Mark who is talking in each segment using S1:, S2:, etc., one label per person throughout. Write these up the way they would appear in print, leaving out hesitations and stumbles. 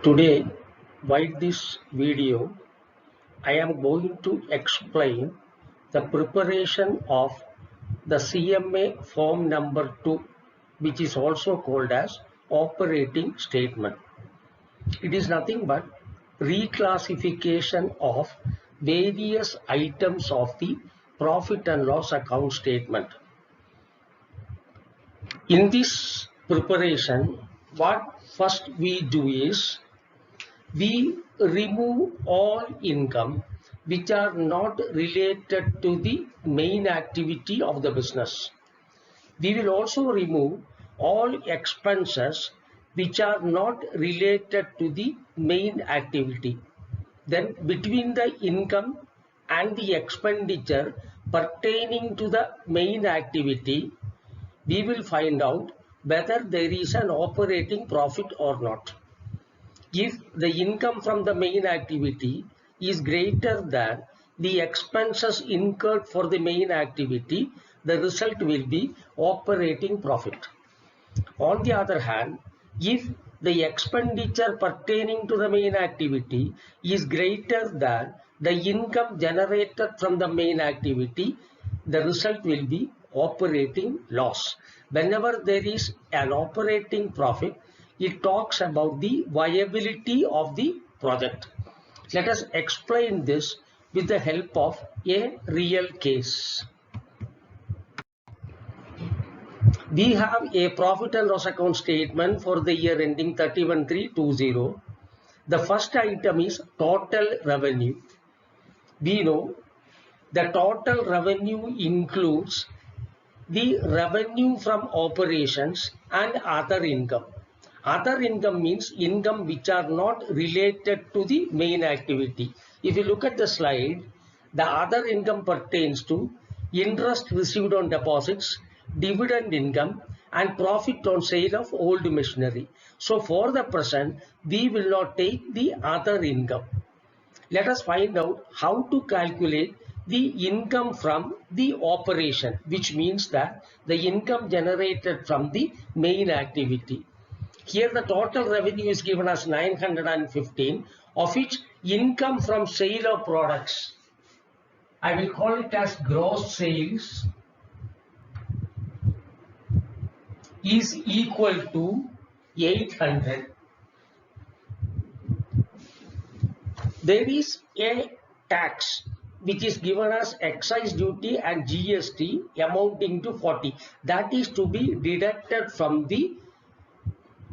S1: Today, by this video, I am going to explain the preparation of the CMA form number 2, which is also called as operating statement. It is nothing but reclassification of various items of the profit and loss account statement. In this preparation, what first we do is we remove all income which are not related to the main activity of the business. We will also remove all expenses which are not related to the main activity. Then between the income and the expenditure pertaining to the main activity, we will find out whether there is an operating profit or not. If the income from the main activity is greater than the expenses incurred for the main activity, the result will be operating profit. On the other hand, if the expenditure pertaining to the main activity is greater than the income generated from the main activity, the result will be operating loss. Whenever there is an operating profit, it talks about the viability of the project. Let us explain this with the help of a real case. We have a profit and loss account statement for the year ending 31/3/20. The first item is total revenue. We know the total revenue includes the revenue from operations and other income. Other income means income which are not related to the main activity. If you look at the slide, the other income pertains to interest received on deposits, dividend income, and profit on sale of old machinery. So for the present, we will not take the other income. Let us find out how to calculate the income from the operation, which means that the income generated from the main activity. Here the total revenue is given as 915, of which income from sale of products, I will call it as gross sales, is equal to 800. There is a tax which is given as excise duty and GST amounting to 40. That is to be deducted from the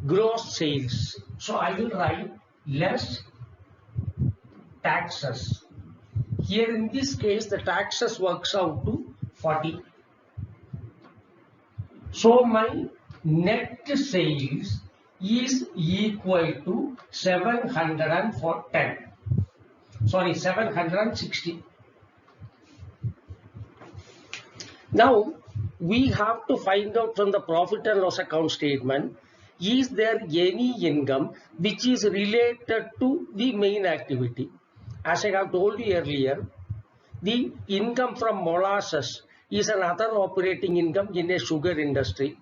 S1: gross sales. So I will write less taxes. Here in this case, the taxes works out to 40. So my net sales is equal to 760. Now we have to find out from the profit and loss account statement, is there any income which is related to the main activity? As I have told you earlier, the income from molasses is another operating income in a sugar industry.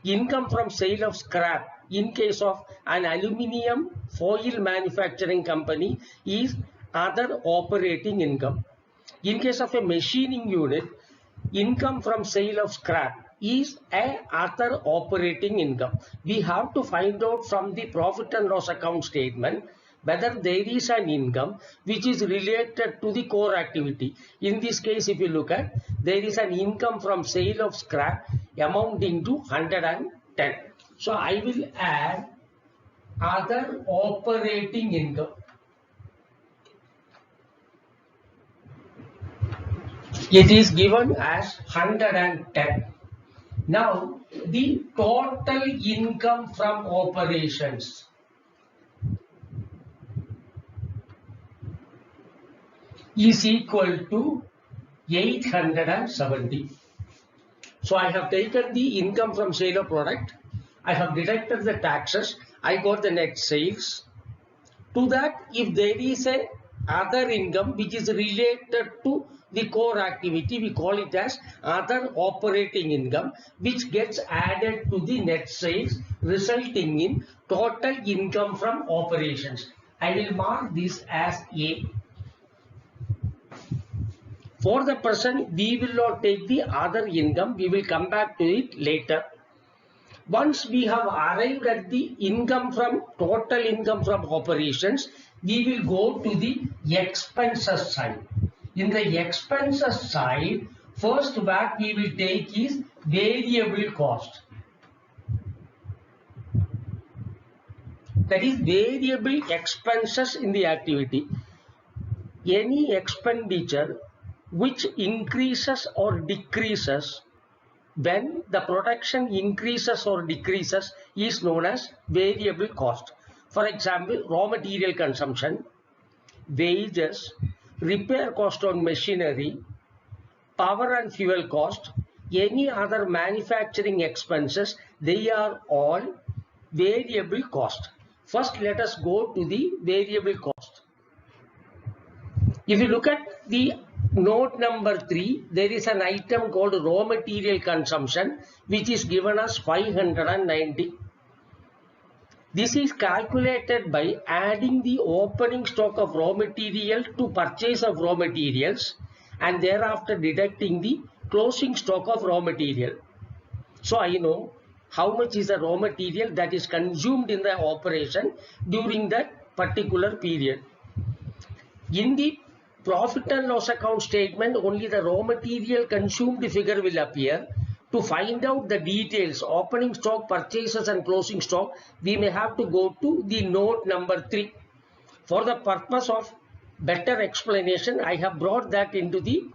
S1: Income from sale of scrap in case of an aluminium foil manufacturing company is other operating income. In case of a machining unit, income from sale of scrap is a other operating income. We have to find out from the profit and loss account statement whether there is an income which is related to the core activity. In this case, if you look at, there is an income from sale of scrap amounting to 110. So I will add other operating income. It is given as 110. Now the total income from operations is equal to 870. So I have taken the income from sale of product, I have deducted the taxes, I got the net sales. To that, if there is a other income which is related to the core activity. We call it as other operating income, which gets added to the net sales, resulting in total income from operations. I will mark this as A. For the present, we will not take the other income. We will come back to it later. Once we have arrived at the income from total income from operations, we will go to the expenses side. In the expenses side, first what we will take is variable cost. That is variable expenses in the activity. Any expenditure which increases or decreases when the production increases or decreases is known as variable cost. For example, raw material consumption, wages, repair cost on machinery, power and fuel cost, any other manufacturing expenses, they are all variable cost. First, let us go to the variable cost. If you look at the note number 3, there is an item called raw material consumption, which is given as 590. This is calculated by adding the opening stock of raw material to purchase of raw materials and thereafter deducting the closing stock of raw material. So I know how much is the raw material that is consumed in the operation during that particular period. In the profit and loss account statement, only the raw material consumed figure will appear. To find out the details, opening stock, purchases and closing stock, we may have to go to the note number 3. For the purpose of better explanation, I have brought that into the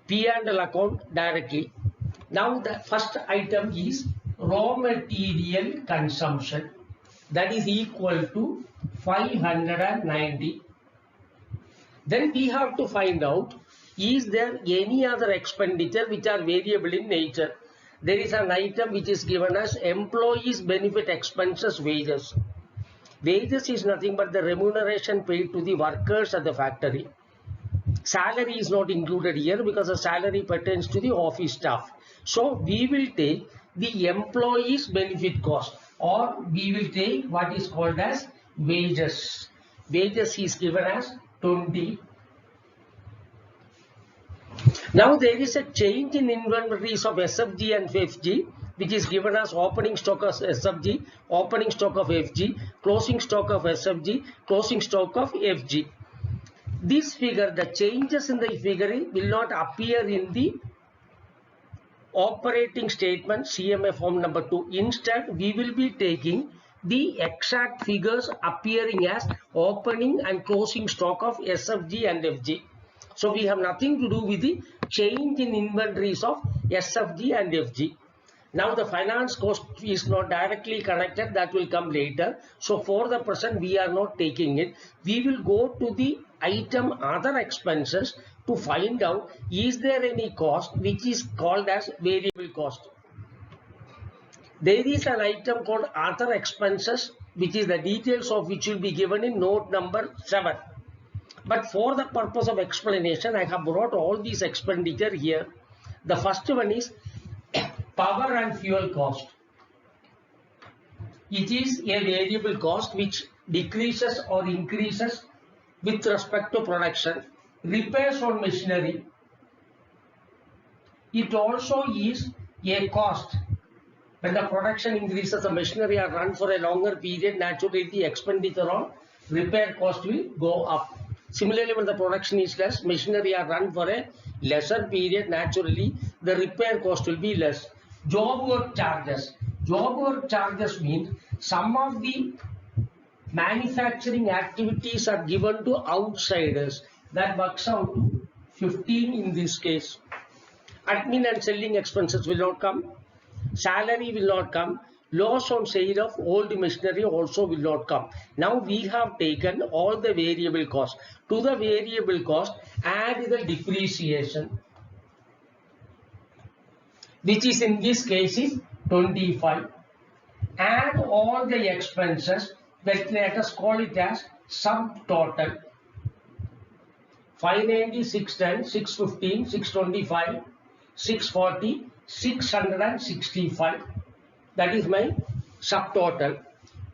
S1: P&L account directly. Now the first item is raw material consumption, that is equal to 590. Then we have to find out, is there any other expenditure which are variable in nature? There is an item which is given as employees benefit expenses wages. Wages is nothing but the remuneration paid to the workers at the factory. Salary is not included here because the salary pertains to the office staff. So we will take the employees benefit cost, or we will take what is called as wages. Wages is given as 20. Now there is a change in inventories of SFG and FG, which is given as opening stock of SFG, opening stock of FG, closing stock of SFG, closing stock of FG. This figure, the changes in the figure will not appear in the operating statement CMA form number 2. Instead, we will be taking the exact figures appearing as opening and closing stock of SFG and FG. So we have nothing to do with the change in inventories of SFG and FG. Now the finance cost is not directly connected, that will come later. So for the present we are not taking it. We will go to the item other expenses to find out, is there any cost which is called as variable cost. There is an item called other expenses, which is the details of which will be given in note number 7. But for the purpose of explanation, I have brought all these expenditure here. The first one is power and fuel cost. It is a variable cost which decreases or increases with respect to production. Repairs on machinery. It also is a cost. When the production increases, the machinery are run for a longer period, naturally the expenditure on repair cost will go up. Similarly, when the production is less, machinery are run for a lesser period, naturally the repair cost will be less. Job work charges. Job work charges means some of the manufacturing activities are given to outsiders. That works out to 15 in this case. Admin and selling expenses will not come. Salary will not come. Loss on sale of old machinery also will not come. Now we have taken all the variable cost. To the variable cost, add the depreciation, which is in this case is 25. Add all the expenses, let us call it as subtotal. 590, 610, 615, 625, 640, 665. That is my subtotal.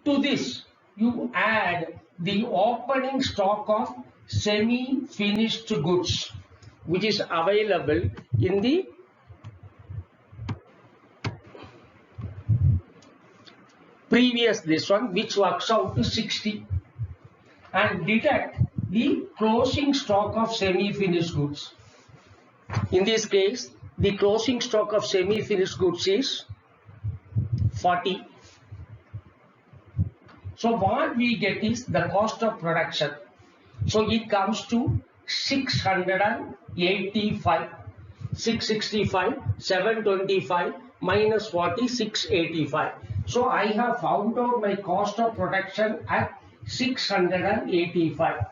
S1: To this, you add the opening stock of semi-finished goods, which is available in the previous this one, which works out to 60, and deduct the closing stock of semi-finished goods. In this case, the closing stock of semi-finished goods is 40. So what we get is the cost of production. So it comes to 685, 665, 725 minus 40, 685. So I have found out my cost of production at 685.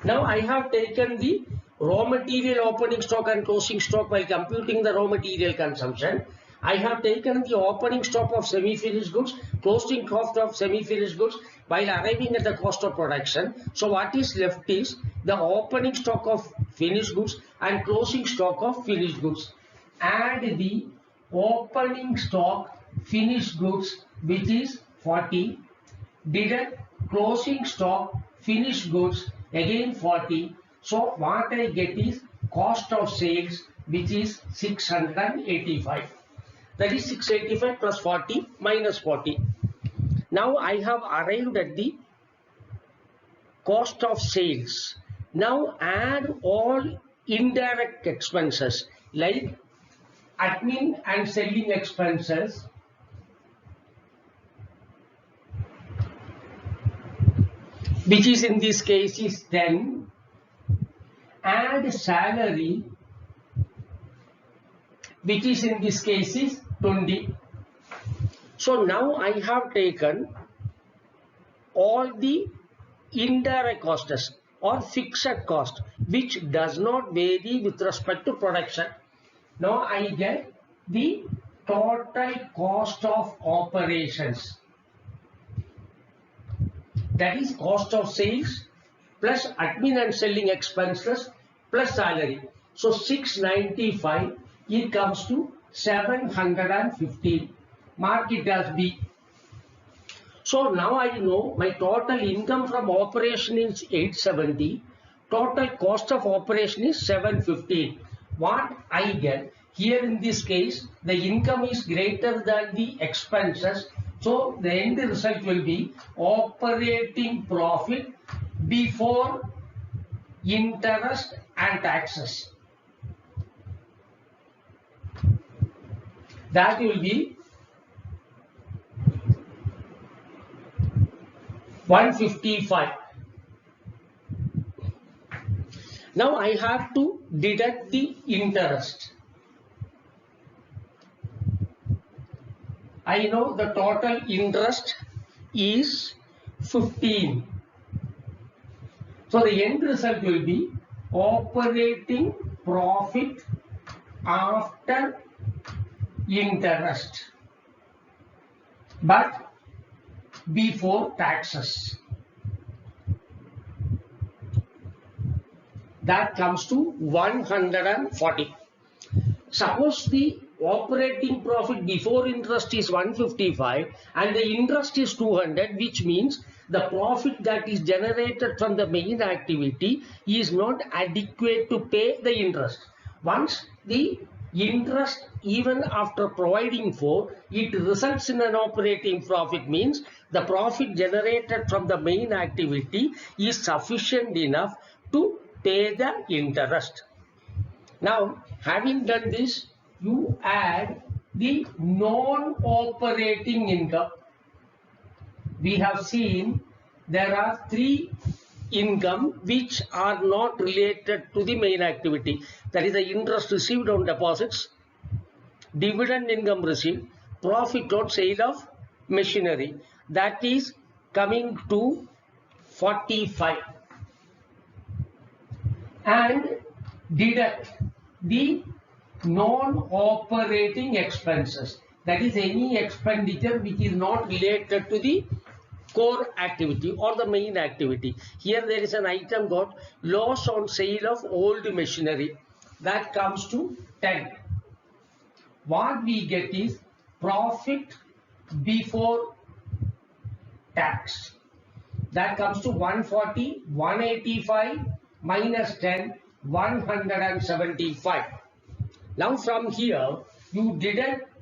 S1: Now I have taken the raw material opening stock and closing stock while computing the raw material consumption. I have taken the opening stock of semi-finished goods, closing cost of semi-finished goods while arriving at the cost of production. So what is left is the opening stock of finished goods and closing stock of finished goods. Add the opening stock finished goods, which is 40, deduct closing stock finished goods, again 40. So what I get is cost of sales, which is 685. That is 685 plus 40 minus 40. Now I have arrived at the cost of sales. Now add all indirect expenses like admin and selling expenses, which is in this case is 10. Add salary, which is in this case is 20. So now I have taken all the indirect costs or fixed cost, which does not vary with respect to production. Now I get the total cost of operations. That is cost of sales plus admin and selling expenses plus salary. So 695, it comes to 715. Mark it as B. So now I know my total income from operation is 870. Total cost of operation is 715. What I get here in this case, the income is greater than the expenses. So the end result will be operating profit before interest and taxes. That will be 155. Now I have to deduct the interest. I know the total interest is 15. So the end result will be operating profit after interest, but before taxes. That comes to 140. Suppose the operating profit before interest is 155 and the interest is 200, which means the profit that is generated from the main activity is not adequate to pay the interest. Once the interest, even after providing for, it results in an operating profit, means the profit generated from the main activity is sufficient enough to pay the interest. Now, having done this, you add the non-operating income. We have seen there are three income which are not related to the main activity. That is the interest received on deposits, dividend income received, profit on sale of machinery. That is coming to 45. And deduct the non-operating expenses. That is any expenditure which is not related to the core activity or the main activity. Here there is an item got loss on sale of old machinery. That comes to 10. What we get is profit before tax. That comes to 140, 185 minus 10, 175. Now from here, you deduct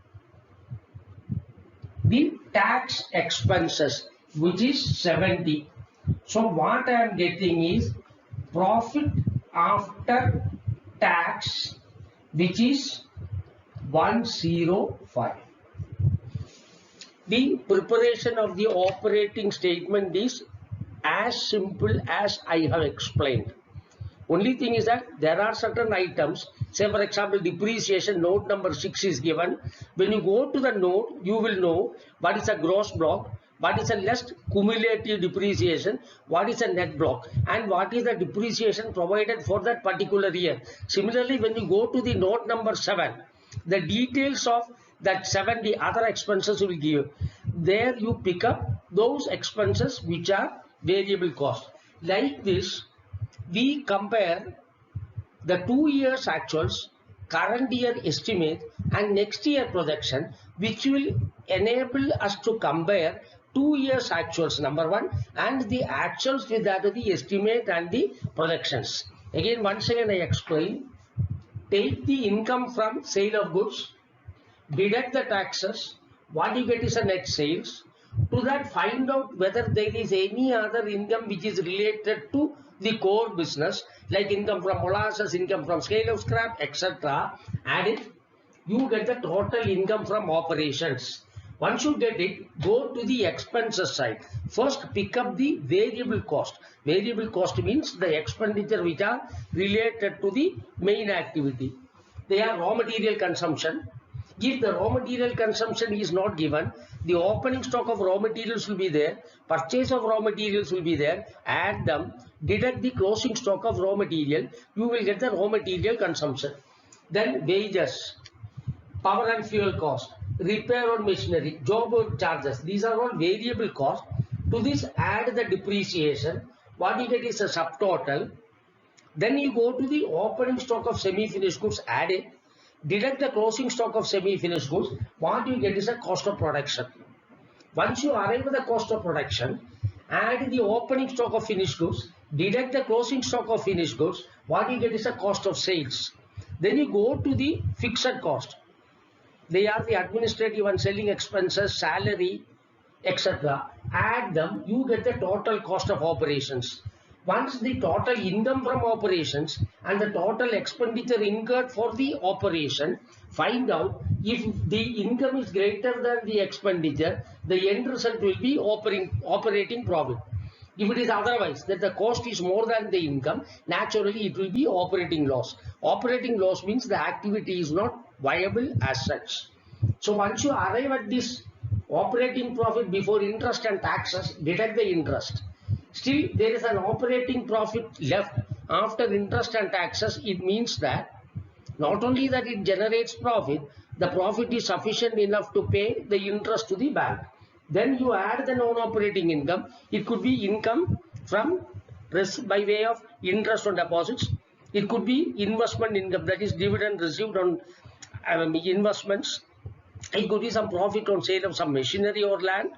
S1: the tax expenses, which is 70. So what I am getting is profit after tax, which is 105. The preparation of the operating statement is as simple as I have explained. Only thing is that there are certain items, say for example depreciation, note number 6 is given. When you go to the note, you will know what is a gross block, what is a less cumulative depreciation, what is a net block, and what is the depreciation provided for that particular year. Similarly, when you go to the note number 7, the details of that 7, the other expenses will give. There you pick up those expenses which are variable cost. Like this, we compare the 2 years actuals, current year estimate and next year projection, which will enable us to compare 2 years actuals, number 1, and the actuals with that of the estimate and the projections. Again, once again I explain. Take the income from sale of goods, deduct the taxes, what you get is a net sales. To that, find out whether there is any other income which is related to the core business, like income from molasses, income from scale of scrap, etc. Add it, you get the total income from operations. Once you get it, go to the expenses side. First, pick up the variable cost. Variable cost means the expenditure which are related to the main activity. They are raw material consumption. If the raw material consumption is not given, the opening stock of raw materials will be there, purchase of raw materials will be there, add them, deduct the closing stock of raw material, you will get the raw material consumption. Then wages, power and fuel cost, repair on machinery, job work charges, these are all variable costs. To this add the depreciation, what you get is a subtotal. Then you go to the opening stock of semi-finished goods, add it, deduct the closing stock of semi-finished goods, what you get is a cost of production. Once you arrive at the cost of production, add the opening stock of finished goods, deduct the closing stock of finished goods, what you get is a cost of sales. Then you go to the fixed cost. They are the administrative and selling expenses, salary, etc. Add them, you get the total cost of operations. Once the total income from operations and the total expenditure incurred for the operation, find out if the income is greater than the expenditure, the end result will be operating profit. If it is otherwise, that the cost is more than the income, naturally it will be operating loss. Operating loss means the activity is not viable as such. So once you arrive at this operating profit before interest and taxes, deduct the interest. Still, there is an operating profit left after interest and taxes. It means that not only that it generates profit, the profit is sufficient enough to pay the interest to the bank. Then you add the non-operating income. It could be income from by way of interest on deposits. It could be investment income, that is dividend received on investments. It could be some profit on sale of some machinery or land.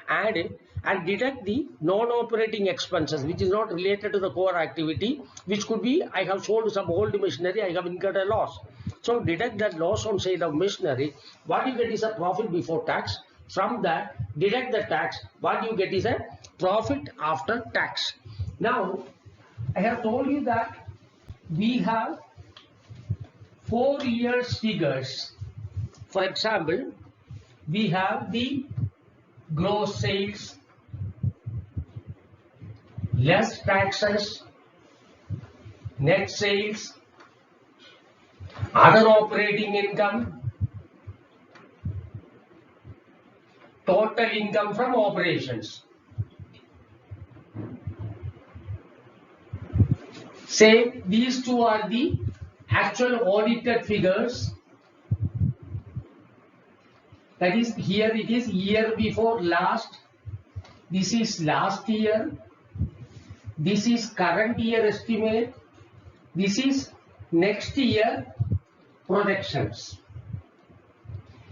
S1: Add it and deduct the non-operating expenses which is not related to the core activity, which could be I have sold some old machinery, I have incurred a loss. So deduct that loss on sale of machinery. What you get is a profit before tax. From that, deduct the tax. What you get is a profit after tax. Now, I have told you that we have 4 years figures. For example, we have the gross sales, less taxes, net sales, other operating income, total income from operations. Say these two are the actual audited figures. That is, here it is year before last, this is last year, this is current year estimate, this is next year projections.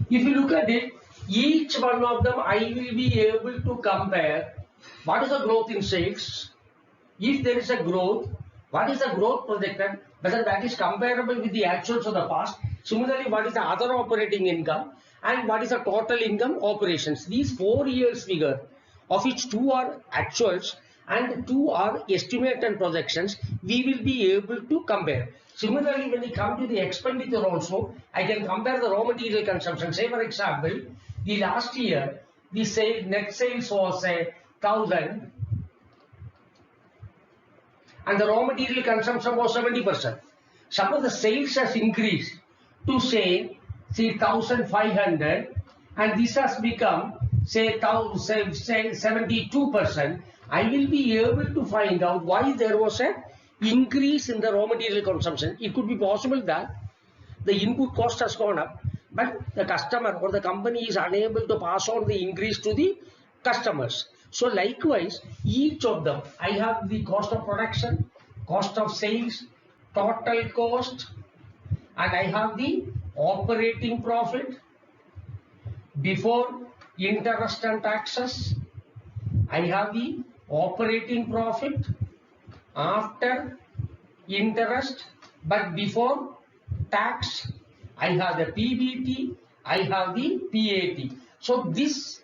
S1: If you look at it, each one of them I will be able to compare what is the growth in sales. If there is a growth, what is the growth projected, whether that is comparable with the actuals of the past. Similarly, what is the other operating income and what is the total income operations. These 4 years figure, of which 2 are actuals and 2 are estimate and projections, we will be able to compare. Similarly, when we come to the expenditure also, I can compare the raw material consumption. Say for example, the last year, the net sales was 1,000 and the raw material consumption was 70%. Suppose the sales has increased to say 1,500 and this has become say 72%, I will be able to find out why there was a increase in the raw material consumption. It could be possible that the input cost has gone up, but the customer or the company is unable to pass on the increase to the customers. So likewise, each of them, I have the cost of production, cost of sales, total cost, and I have the operating profit before interest and taxes. I have the operating profit after interest but before tax. I have the PBT, I have the PAT. So this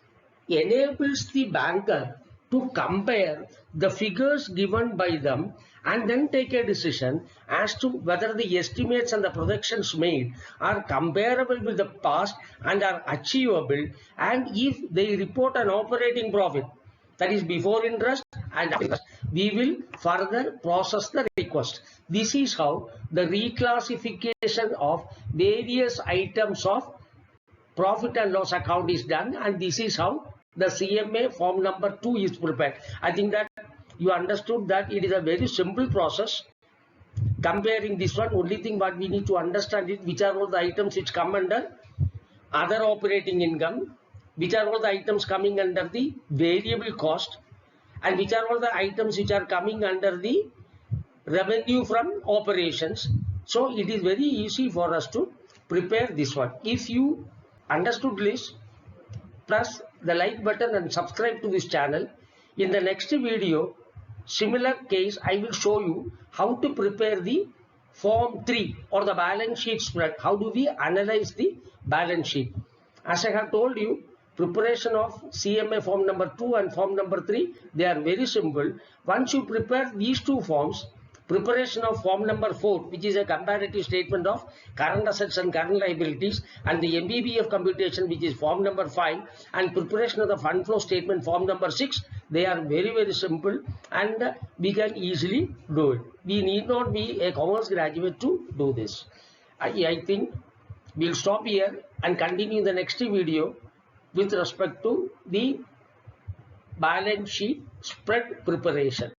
S1: enables the banker to compare the figures given by them and then take a decision as to whether the estimates and the projections made are comparable with the past and are achievable, and if they report an operating profit that is before interest and after interest, we will further process the request. This is how the reclassification of various items of profit and loss account is done, and this is how the CMA form number 2 is prepared. I think that you understood that it is a very simple process. Comparing this one, only thing what we need to understand is which are all the items which come under other operating income, which are all the items coming under the variable cost, and which are all the items which are coming under the revenue from operations. So it is very easy for us to prepare this one. If you understood this, press the like button and subscribe to this channel. In the next video, similar case, I will show you how to prepare the form 3 or the balance sheet spread. How do we analyze the balance sheet? As I have told you, preparation of CMA form number 2 and form number 3, they are very simple. Once you prepare these two forms, preparation of form number 4, which is a comparative statement of current assets and current liabilities, and the MBBF computation, which is form number 5, and preparation of the fund flow statement form number 6, they are very simple and we can easily do it. We need not be a commerce graduate to do this. I think we'll stop here and continue in the next video with respect to the balance sheet spread preparation.